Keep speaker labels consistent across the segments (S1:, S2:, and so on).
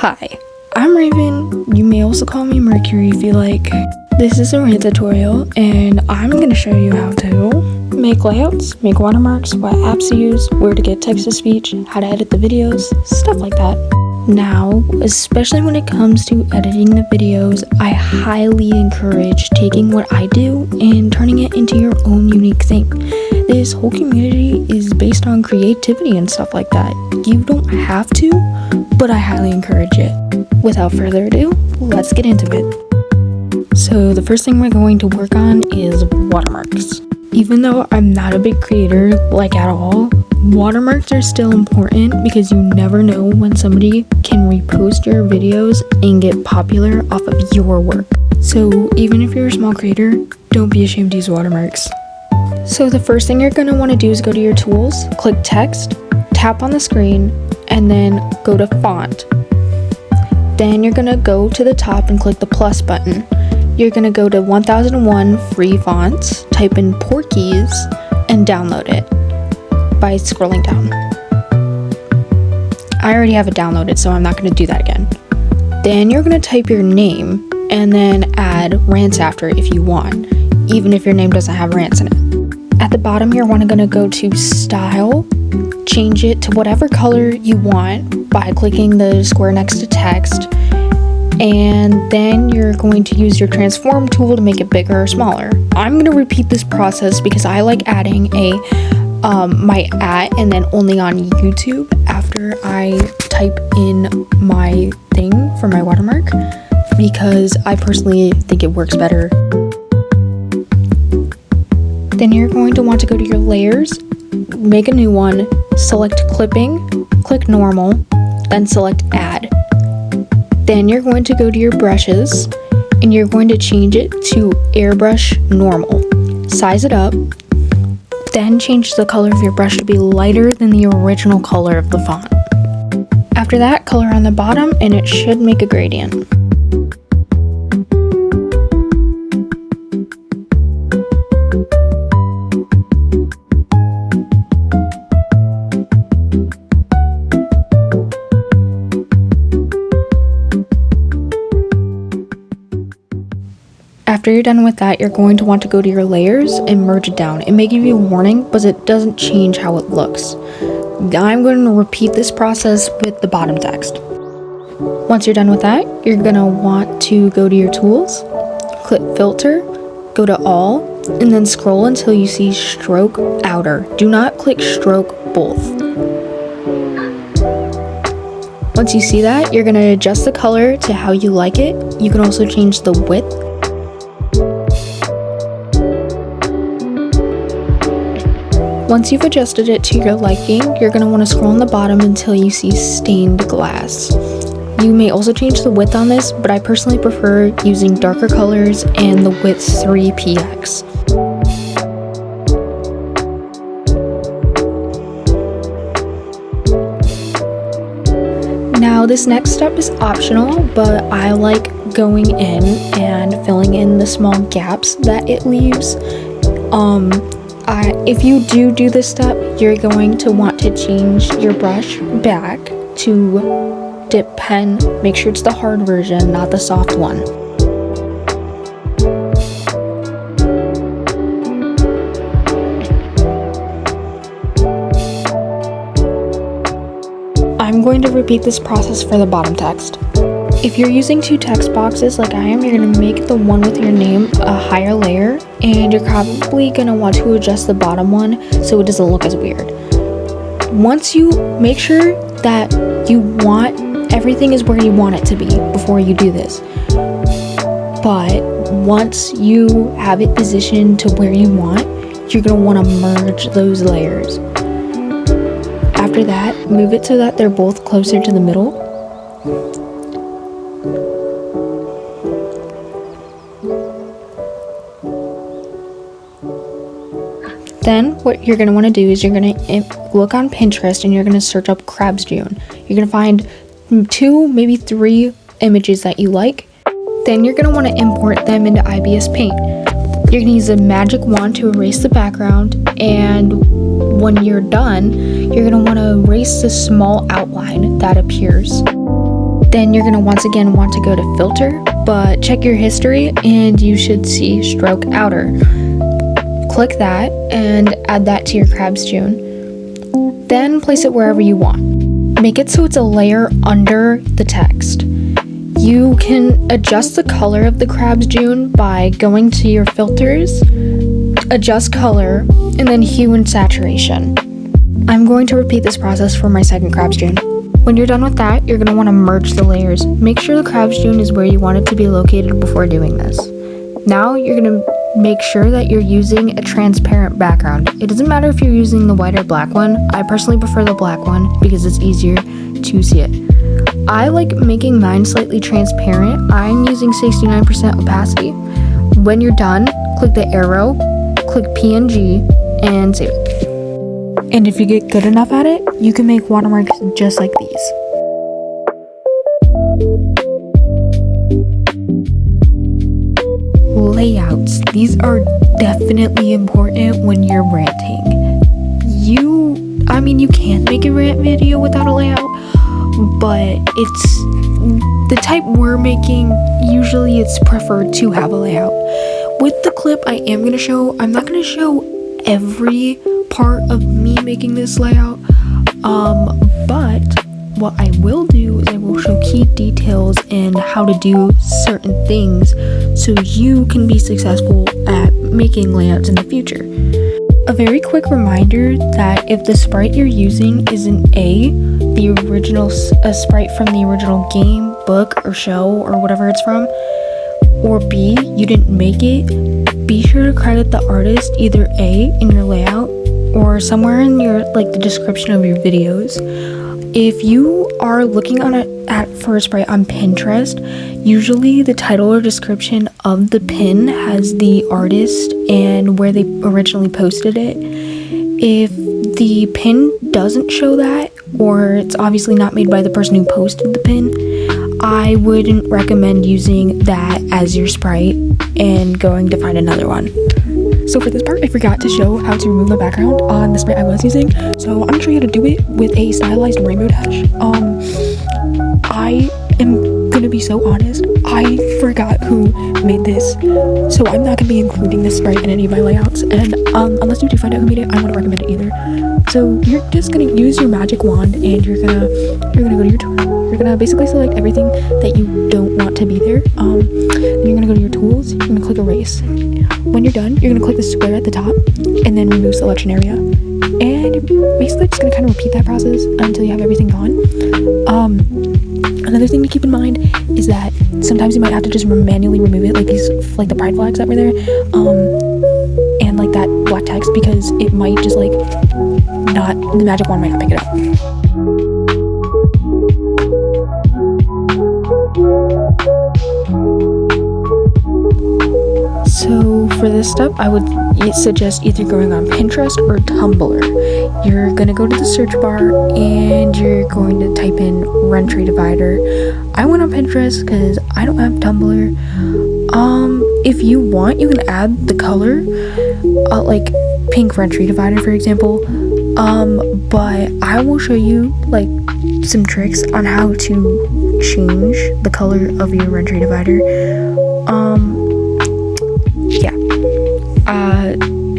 S1: Hi, I'm Raven. You may also call me Mercury if you like. This is a rant tutorial, and I'm going to show you how to make layouts, make watermarks, what apps to use, where to get text-to-speech, how to edit the videos, stuff like that. Now, especially when it comes to editing the videos, I highly encourage taking what I do and turning it into your own unique thing. This whole community is based on creativity and stuff like that. You don't have to, but I highly encourage it. Without further ado, let's get into it. So the first thing we're going to work on is watermarks. Even though I'm not a big creator, like at all, watermarks are still important because you never know when somebody can repost your videos and get popular off of your work. So even if you're a small creator, don't be ashamed to use watermarks. So the first thing you're going to want to do is go to your tools, click text, tap on the screen, and then go to font. Then you're going to go to the top and click the plus button. You're going to go to 1001 free fonts, type in Porkies, and download it by scrolling down. I already have it downloaded, so I'm not going to do that again. Then you're going to type your name and then add rants after if you want, even if your name doesn't have rants in it. At the bottom, you're going to go to style, change it to whatever color you want by clicking the square next to text, and then you're going to use your transform tool to make it bigger or smaller. I'm going to repeat this process because I like adding my @ and then only on YouTube after I type in my thing for my watermark, because I personally think it works better. Then you're going to want to go to your layers, make a new one, select clipping, click normal, then select add. Then you're going to go to your brushes and you're going to change it to airbrush normal. Size it up, then change the color of your brush to be lighter than the original color of the font. After that, color on the bottom and it should make a gradient. After you're done with that, you're going to want to go to your layers and merge it down. It may give you a warning, but it doesn't change how it looks. I'm going to repeat this process with the bottom text. Once you're done with that, you're going to want to go to your tools, click filter, go to all, and then scroll until you see stroke outer. Do not click stroke both. Once you see that, you're going to adjust the color to how you like it. You can also change the width. Once you've adjusted it to your liking, you're going to want to scroll on the bottom until you see stained glass. You may also change the width on this, but I personally prefer using darker colors and the width 3px. Now this next step is optional, but I like going in and filling in the small gaps that it leaves. If you do this step, you're going to want to change your brush back to dip pen. Make sure it's the hard version, not the soft one. I'm going to repeat this process for the bottom text. If you're using two text boxes like I am, you're going to make the one with your name a higher layer, and you're probably going to want to adjust the bottom one so it doesn't look as weird. Once you make sure that you want everything is where you want it to be before you do this, but once you have it positioned to where you want, you're going to want to merge those layers. After that, move it so that they're both closer to the middle. Then what you're going to want to do is you're going to look on Pinterest and you're going to search up Crab's June. You're going to find 2, maybe 3 images that you like. Then you're going to want to import them into IBS Paint. You're going to use a magic wand to erase the background, and when you're done, you're going to want to erase the small outline that appears. Then you're gonna once again want to go to filter, but check your history and you should see stroke outer. Click that and add that to your Crab's June. Then place it wherever you want. Make it so it's a layer under the text. You can adjust the color of the Crab's June by going to your filters, adjust color, and then hue and saturation. I'm going to repeat this process for my second Crab's June. When you're done with that, you're going to want to merge the layers. Make sure the Crab's June is where you want it to be located before doing this. Now you're going to make sure that you're using a transparent background. It doesn't matter if you're using the white or black one. I personally prefer the black one because it's easier to see it. I like making mine slightly transparent. I'm using 69% opacity. When you're done, click the arrow, click PNG, and save it. And if you get good enough at it, you can make watermarks just like these. Layouts. These are definitely important when you're ranting. You can make a rant video without a layout, but it's the type we're making, usually it's preferred to have a layout. With the clip I'm not going to show every part of me making this layout, but what I will do is I will show key details and how to do certain things so you can be successful at making layouts in the future. A very quick reminder that if the sprite you're using is an A, the original sprite from the original game, book, or show, or whatever it's from, or B, you didn't make it, be sure to credit the artist either A in your layout or somewhere in your the description of your videos. If you are looking for a sprite on Pinterest, usually the title or description of the pin has the artist and where they originally posted it. If the pin doesn't show that, or it's obviously not made by the person who posted the pin, I wouldn't recommend using that as your sprite and going to find another one. So for this part, I forgot to show how to remove the background on the sprite I was using. So I'm gonna show you how to do it with a stylized rainbow dash. I am gonna be so honest, I forgot who made this. So I'm not gonna be including this sprite in any of my layouts. And unless you do find out who made it, I wouldn't recommend it either. So you're just gonna use your magic wand and you're gonna go to your tool. You're gonna basically select everything that you don't want to be there. Then you're gonna go to your tools, you're gonna click erase. When you're done, you're gonna click the square at the top and then remove selection area. And you're basically just gonna kind of repeat that process until you have everything gone. Another thing to keep in mind is that sometimes you might have to just manually remove it, like the pride flags that were there, and like that black text, because it might just the magic wand might not pick it up. So for this step, I would suggest either going on Pinterest or Tumblr. You're gonna go to the search bar and you're going to type in rent tree divider. I went on Pinterest because I don't have Tumblr. If you want, you can add the color, like pink rent tree divider, for example. But I will show you some tricks on how to change the color of your rent tree divider.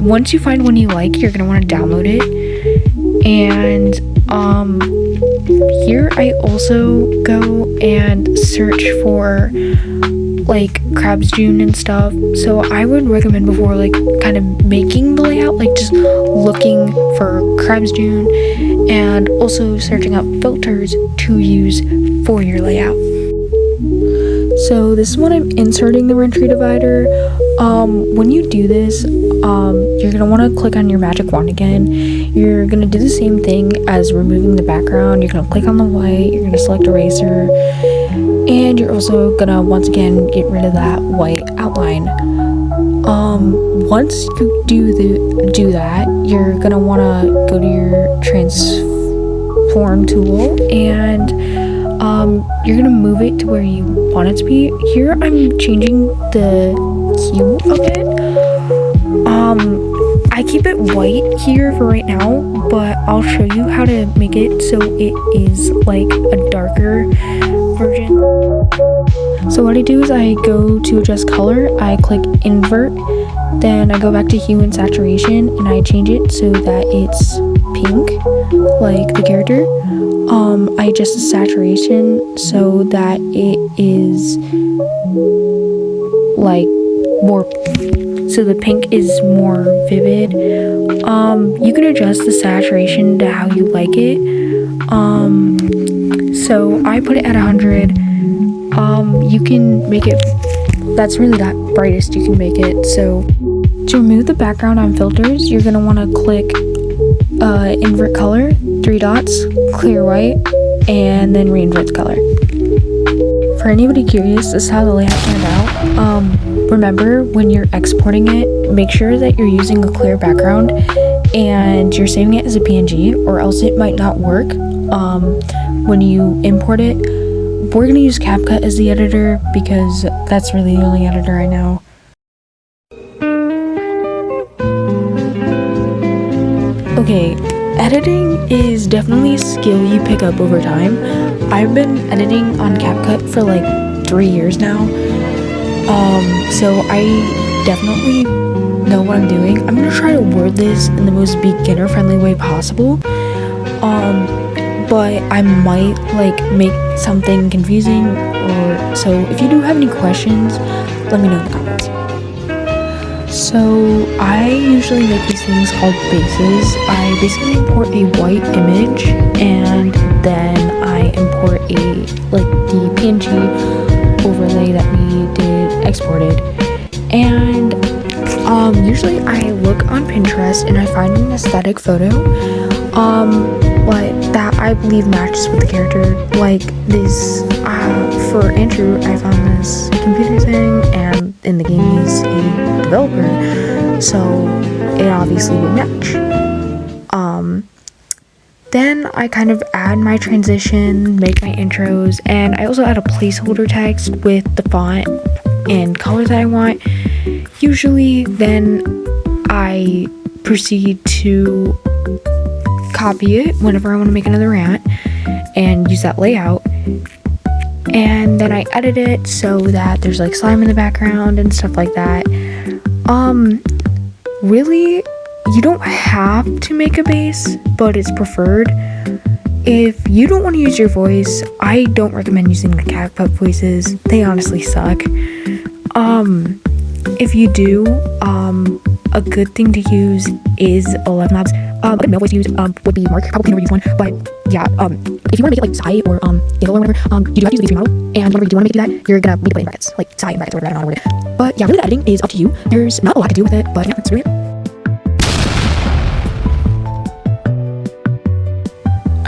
S1: Once you find one you like, you're gonna want to download it. And here I also go and search for Crab's June and stuff. So I would recommend before kind of making the layout, just looking for Crab's June and also searching up filters to use for your layout. So this is when I'm inserting the rent tree divider. When you do this, you're gonna want to click on your magic wand again. You're gonna do the same thing as removing the background. You're gonna click on the white, you're gonna select eraser, and you're also gonna once again get rid of that white outline. Once you do that, you're gonna want to go to your transform tool and you're gonna move it to where you want it to be. Here I'm changing the hue of it. I keep it white here for right now, but I'll show you how to make it so it is a darker version. So what I do is I go to adjust color, I click invert, then I go back to hue and saturation and I change it so that it's pink, like the character. I adjust the saturation so that it is like more, so the pink is more vivid. You can adjust the saturation to how you like it. So I put it at 100. You can make it, that's really that brightest you can make it. So to remove the background on filters, you're gonna wanna click invert color, 3 dots, clear white, and then reinvert color. For anybody curious, this is how the layout turned out. Remember, when you're exporting it, make sure that you're using a clear background and you're saving it as a PNG, or else it might not work when you import it. We're gonna use CapCut as the editor because that's really the only editor I know. Okay, editing is definitely a skill you pick up over time. I've been editing on CapCut for like 3 years now. So I definitely know what I'm doing. I'm gonna try to word this in the most beginner friendly way possible. But I might like make something confusing, or so if you do have any questions, let me know in the comments. So I usually make these things called bases. I basically import a white image and then I import the PNG overlay that we did exported. And usually I look on Pinterest and I find an aesthetic photo but that I believe matches with the character. Like this, for Andrew, I found this computer thing, and in the game he's a developer, so it obviously would match. Then I kind of add my transition, make my intros, and I also add a placeholder text with the font and color that I want. Usually, then I proceed to copy it whenever I want to make another rant and use that layout, and then I edit it so that there's like slime in the background and stuff like that. Really, you don't have to make a base, but it's preferred. If you don't want to use your voice, I don't recommend using the CapCut voices. They honestly suck. If you do, a good thing to use is 11 labs. A good male voice to use would be Mark. Probably never use one, but yeah. If you want to make it like Psy or Yellow or whatever, you do have to use a V3 model. And whenever you do want to make it that, you're gonna need to put in brackets, like Psy in brackets or whatever. I don't know how to word it. But yeah, really the editing is up to you. There's not a lot to do with it, but yeah, that's really it.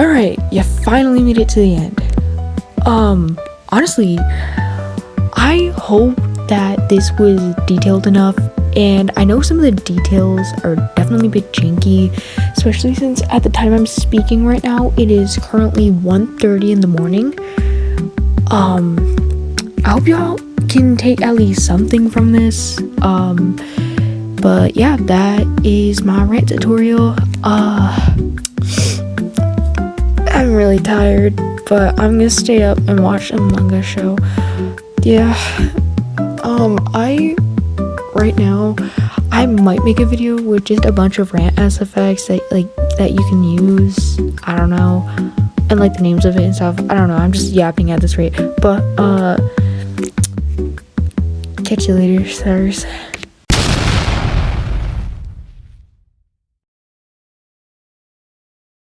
S1: Alright, you finally made it to the end. Honestly, I hope that this was detailed enough, and I know some of the details are definitely a bit janky, especially since at the time I'm speaking right now, it is currently 1:30 in the morning. I hope y'all can take at least something from this. But yeah, that is my rant tutorial. I'm really tired, but I'm gonna stay up and watch a manga show. Yeah. Right now, I might make a video with just a bunch of rant ass effects that you can use. I don't know, and like the names of it and stuff. I don't know. I'm just yapping at this rate, but catch you later, stars.